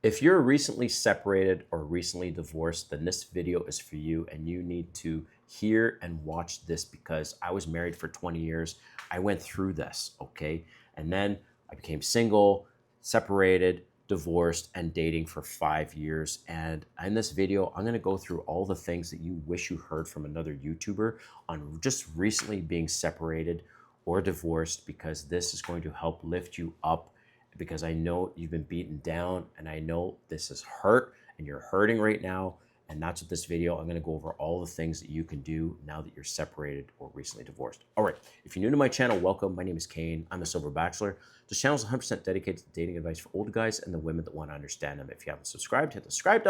If you're recently separated or recently divorced, then this video is for you and you need to hear and watch this because I was married for 20 years. I went through this, okay? And then I became single, separated, divorced, and dating for 5 years. And in this video, I'm gonna go through all the things that you wish you heard from another YouTuber on just recently being separated or divorced, because this is going to help lift you up, because I know you've been beaten down and I know this is hurt and you're hurting right now. And that's what this video, I'm gonna go over all the things that you can do now that you're separated or recently divorced. All right, if you're new to my channel, welcome. My name is Kane. I'm a sober bachelor. This channel is 100% dedicated to dating advice for old guys and the women that wanna understand them. If you haven't subscribed, hit the subscribe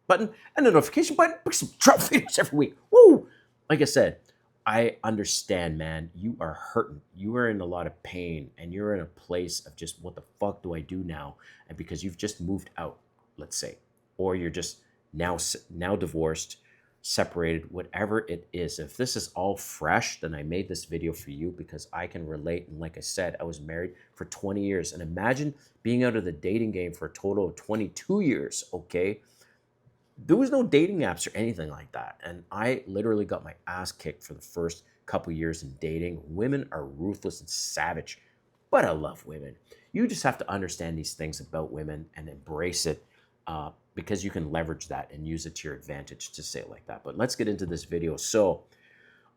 button and the notification button. Bring some drop videos every week. Woo! Like I said, I understand, man. You are hurting. You are in a lot of pain and you're in a place of just, what the fuck do I do now? And because you've just moved out, let's say, or you're just now divorced, separated, whatever it is. If this is all fresh, then I made this video for you because I can relate. And like I said, I was married for 20 years. And imagine being out of the dating game for a total of 22 years, okay? There was no dating apps or anything like that. And I literally got my ass kicked for the first couple years in dating. Women are ruthless and savage, but I love women. You just have to understand these things about women and embrace it, because you can leverage that and use it to your advantage, to say it like that. But let's get into this video. So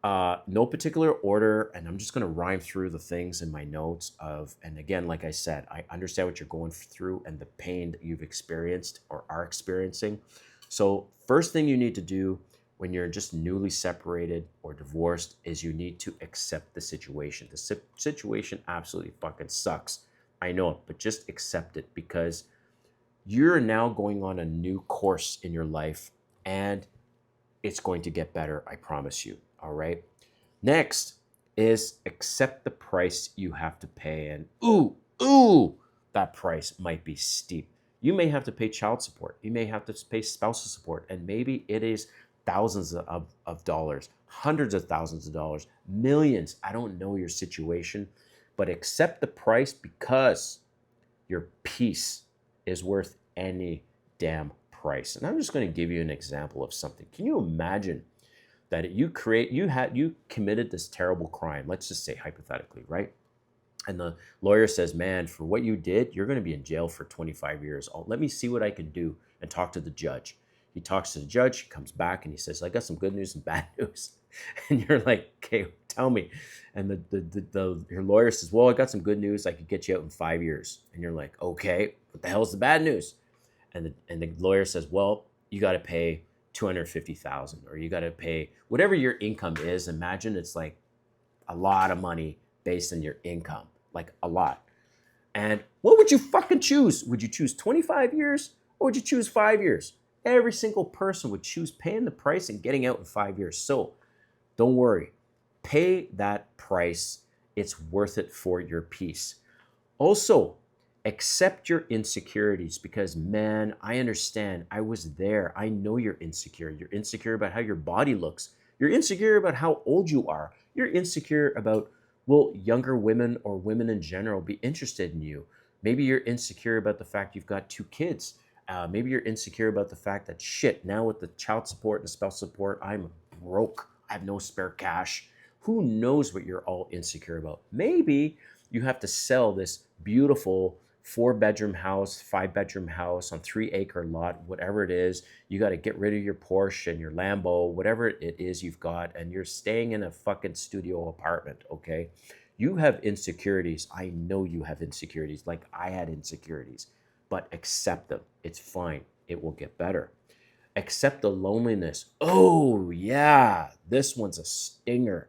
no particular order, and I'm just going to rhyme through the things in my notes of, and again, like I said, I understand what you're going through and the pain that you've experienced or are experiencing. So first thing you need to do when you're just newly separated or divorced is you need to accept the situation. The situation absolutely fucking sucks. I know it, but just accept it, because you're now going on a new course in your life and it's going to get better. I promise you. All right. Next is accept the price you have to pay. And ooh, that price might be steep. You may have to pay child support. You may have to pay spousal support. And maybe it is thousands of dollars, hundreds of thousands of dollars, millions. I don't know your situation, but accept the price, because your peace is worth any damn price. And I'm just going to give you an example of something. Can you imagine that you committed this terrible crime? Let's just say hypothetically, right? And the lawyer says, man, for what you did, you're going to be in jail for 25 years. Let me see what I can do and talk to the judge. He talks to the judge, he comes back and he says, I got some good news and bad news. And you're like, okay, tell me. And your lawyer says, well, I got some good news. I could get you out in 5 years. And you're like, okay, what the hell's the bad news? And the lawyer says, well, you got to pay $250,000, or you got to pay whatever your income is. Imagine it's like a lot of money based on your income. Like a lot. And what would you fucking choose? Would you choose 25 years or would you choose 5 years? Every single person would choose paying the price and getting out in 5 years. So don't worry. Pay that price. It's worth it for your peace. Also, accept your insecurities, because, man, I understand. I was there. I know you're insecure. You're insecure about how your body looks. You're insecure about how old you are. You're insecure about, will younger women or women in general be interested in you? Maybe you're insecure about the fact you've got 2 kids. Maybe you're insecure about the fact that, shit, now with the child support and spousal support, I'm broke. I have no spare cash. Who knows what you're all insecure about? Maybe you have to sell this beautiful 4-bedroom house, 5-bedroom house on 3-acre lot, whatever it is. You got to get rid of your Porsche and your Lambo, whatever it is you've got, and you're staying in a fucking studio apartment, okay? You have insecurities. I know you have insecurities, like I had insecurities, but accept them. It's fine. It will get better. Accept the loneliness. Oh, yeah, this one's a stinger.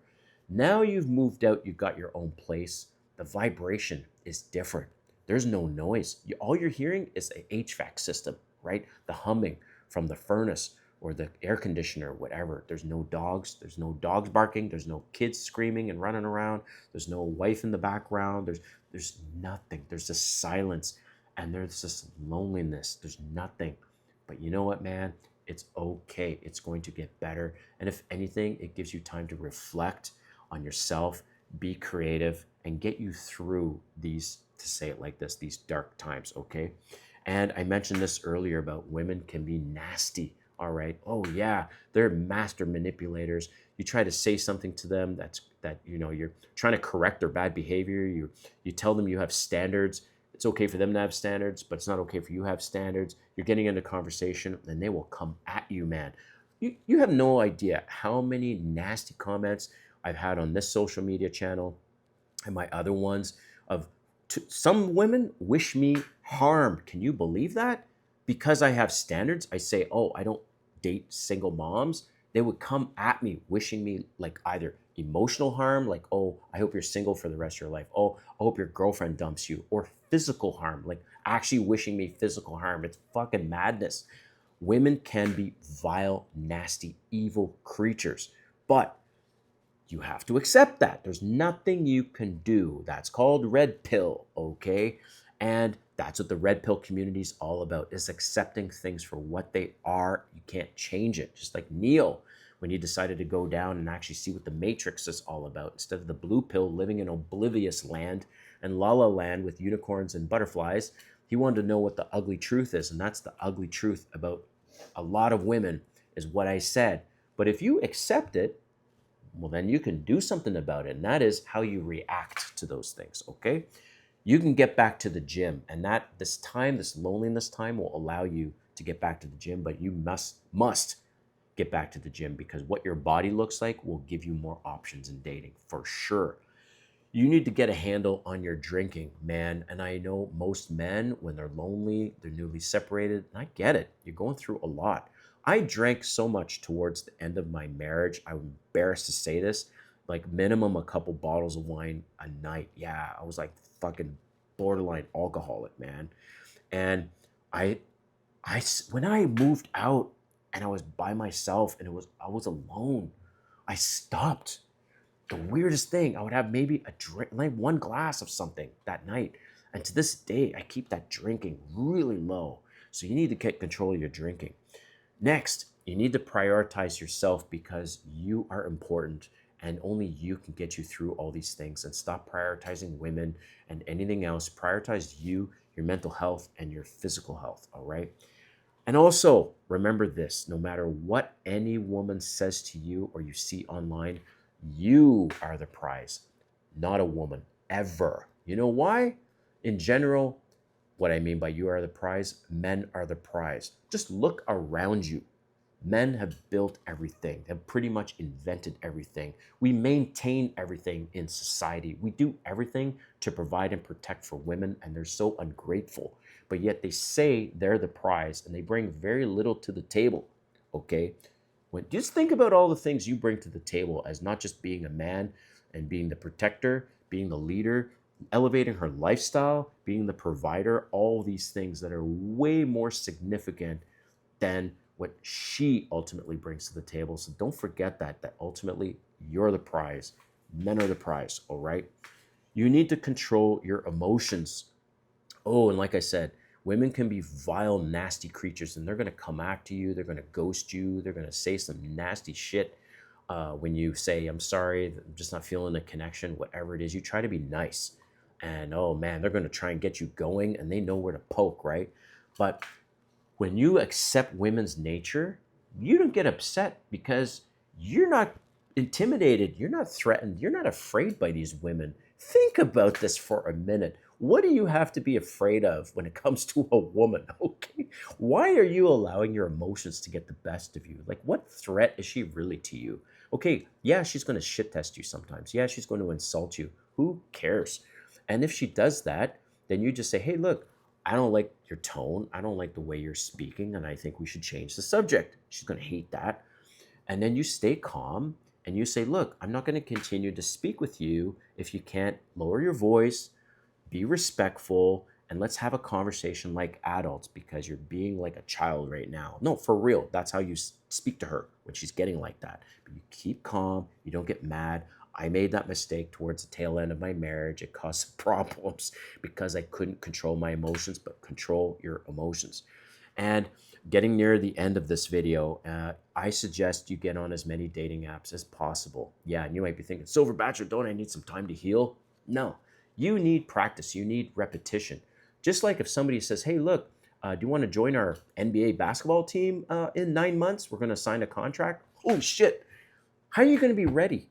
Now you've moved out, you've got your own place. The vibration is different. There's no noise. All you're hearing is an HVAC system, right? The humming from the furnace or the air conditioner, whatever. There's no dogs. There's no dogs barking. There's no kids screaming and running around. There's no wife in the background. There's nothing. There's this silence and there's this loneliness. There's nothing. But you know what, man? It's okay. It's going to get better. And if anything, it gives you time to reflect on yourself, be creative, and get you through these, to say it like this, these dark times, okay? And I mentioned this earlier about women can be nasty. All right. Oh yeah, they're master manipulators. You try to say something to them that you're trying to correct their bad behavior. You tell them you have standards. It's okay for them to have standards, but it's not okay for you to have standards. You're getting into conversation, and they will come at you, man. You have no idea how many nasty comments I've had on this social media channel and my other ones of some women wish me harm. Can you believe that? Because I have standards, I say, oh, I don't date single moms. They would come at me wishing me like either emotional harm, like, oh, I hope you're single for the rest of your life. Oh, I hope your girlfriend dumps you. Or physical harm, like actually wishing me physical harm. It's fucking madness. Women can be vile, nasty, evil creatures. But you have to accept that. There's nothing you can do. That's called red pill, okay? And that's what the red pill community is all about, is accepting things for what they are. You can't change it. Just like Neo, when he decided to go down and actually see what the Matrix is all about, instead of the blue pill living in oblivious land and la la land with unicorns and butterflies, he wanted to know what the ugly truth is. And that's the ugly truth about a lot of women, is what I said. But if you accept it, well, then you can do something about it. And that is how you react to those things, okay? You can get back to the gym, and this loneliness time will allow you to get back to the gym, but you must get back to the gym, because what your body looks like will give you more options in dating for sure. You need to get a handle on your drinking, man. And I know most men, when they're lonely, they're newly separated, and I get it. You're going through a lot. I drank so much towards the end of my marriage. I'm embarrassed to say this, like minimum a couple bottles of wine a night. Yeah, I was like fucking borderline alcoholic, man. And I, when I moved out and I was by myself and I was alone, I stopped. The weirdest thing, I would have maybe a drink, like one glass of something that night. And to this day, I keep that drinking really low. So you need to get control of your drinking. Next, you need to prioritize yourself, because you are important and only you can get you through all these things. And stop prioritizing women and anything else. Prioritize you, your mental health, and your physical health, all right? And also, remember this, no matter what any woman says to you or you see online, you are the prize, not a woman, ever. You know why? In general, what I mean by you are the prize, men are the prize. Just look around you. Men have built everything. They've pretty much invented everything. We maintain everything in society. We do everything to provide and protect for women, and they're so ungrateful. But yet they say they're the prize, and they bring very little to the table, okay? Just think about all the things you bring to the table, as not just being a man and being the protector, being the leader, elevating her lifestyle, being the provider, all these things that are way more significant than what she ultimately brings to the table. So don't forget that ultimately you're the prize. Men are the prize, all right? You need to control your emotions. Oh, and like I said, women can be vile, nasty creatures, and they're going to come after you. They're going to ghost you. They're going to say some nasty shit when you say, I'm sorry, I'm just not feeling the connection, whatever it is. You try to be nice. And oh man, they're going to try and get you going, and they know where to poke, right? But when you accept women's nature, you don't get upset, because you're not intimidated, you're not threatened, you're not afraid by these women. Think about this for a minute. What do you have to be afraid of when it comes to a woman? Okay. Why are you allowing your emotions to get the best of you? Like, what threat is she really to you? Okay, yeah, she's going to shit test you sometimes. Yeah, she's going to insult you. Who cares? And if she does that, then you just say, hey, look, I don't like your tone. I don't like the way you're speaking, and I think we should change the subject. She's going to hate that. And then you stay calm and you say, look, I'm not going to continue to speak with you if you can't lower your voice, be respectful, and let's have a conversation like adults, because you're being like a child right now. No, for real. That's how you speak to her when she's getting like that. But you keep calm. You don't get mad. I made that mistake towards the tail end of my marriage. It caused some problems because I couldn't control my emotions, but control your emotions. And getting near the end of this video, I suggest you get on as many dating apps as possible. Yeah, and you might be thinking, Silver Bachelor, don't I need some time to heal? No, you need practice. You need repetition. Just like if somebody says, hey, look, Do you want to join our NBA basketball team in 9 months? We're going to sign a contract. Oh, shit. How are you going to be ready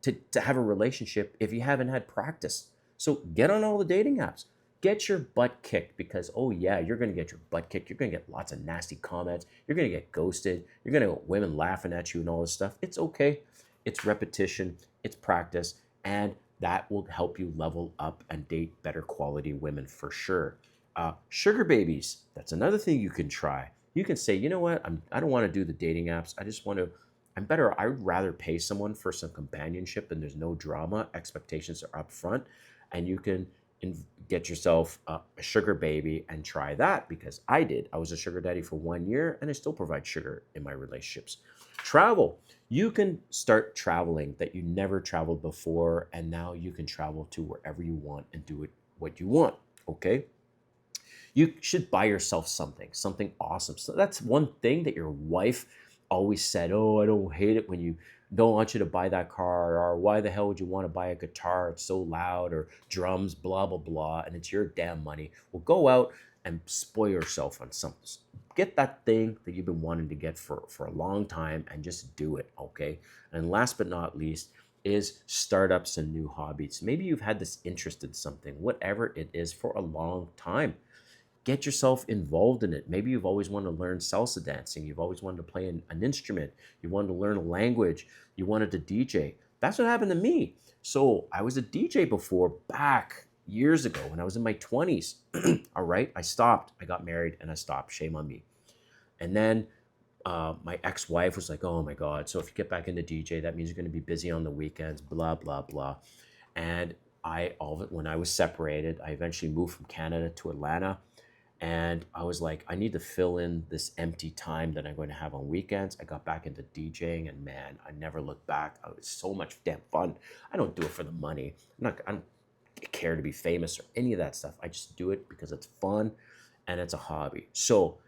to have a relationship if you haven't had practice? So get on all the dating apps. Get your butt kicked because, oh, yeah, you're going to get your butt kicked. You're going to get lots of nasty comments. You're going to get ghosted. You're going to get women laughing at you and all this stuff. It's okay. It's repetition. It's practice. And that will help you level up and date better quality women for sure. Sugar babies, that's another thing you can try. You can say, you know what, I don't want to do the dating apps. I just want to, I'd rather pay someone for some companionship and there's no drama. Expectations are up front. And you can get yourself a sugar baby and try that because I did. I was a sugar daddy for 1 year and I still provide sugar in my relationships. Travel. You can start traveling that you never traveled before, and now you can travel to wherever you want and do it what you want. Okay. You should buy yourself something awesome. So that's one thing that your wife always said, oh, I don't hate it when you don't want you to buy that car, or why the hell would you want to buy a guitar? It's so loud, or drums, blah, blah, blah, and it's your damn money. Well, go out and spoil yourself on something. Get that thing that you've been wanting to get for a long time and just do it, okay? And last but not least is startups and new hobbies. Maybe you've had this interest in something, whatever it is, for a long time. Get yourself involved in it. Maybe you've always wanted to learn salsa dancing. You've always wanted to play an instrument. You wanted to learn a language. You wanted to DJ. That's what happened to me. So I was a DJ before, back years ago when I was in my 20s. All right, I stopped. I got married and I stopped. Shame on me. And then my ex-wife was like, oh my God, so if you get back into DJ, that means you're going to be busy on the weekends, blah, blah, blah. And when I was separated, I eventually moved from Canada to Atlanta. And I was like, I need to fill in this empty time that I'm going to have on weekends. I got back into DJing and man, I never looked back. It was so much damn fun. I don't do it for the money. I don't care to be famous or any of that stuff. I just do it because it's fun and it's a hobby. So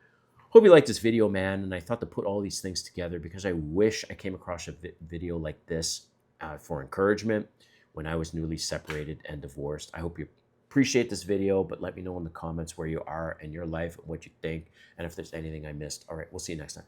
hope you liked this video, man. And I thought to put all these things together because I wish I came across a video like this for encouragement when I was newly separated and divorced. I hope you appreciate this video, but let me know in the comments where you are in your life, what you think, and if there's anything I missed. All right, we'll see you next time.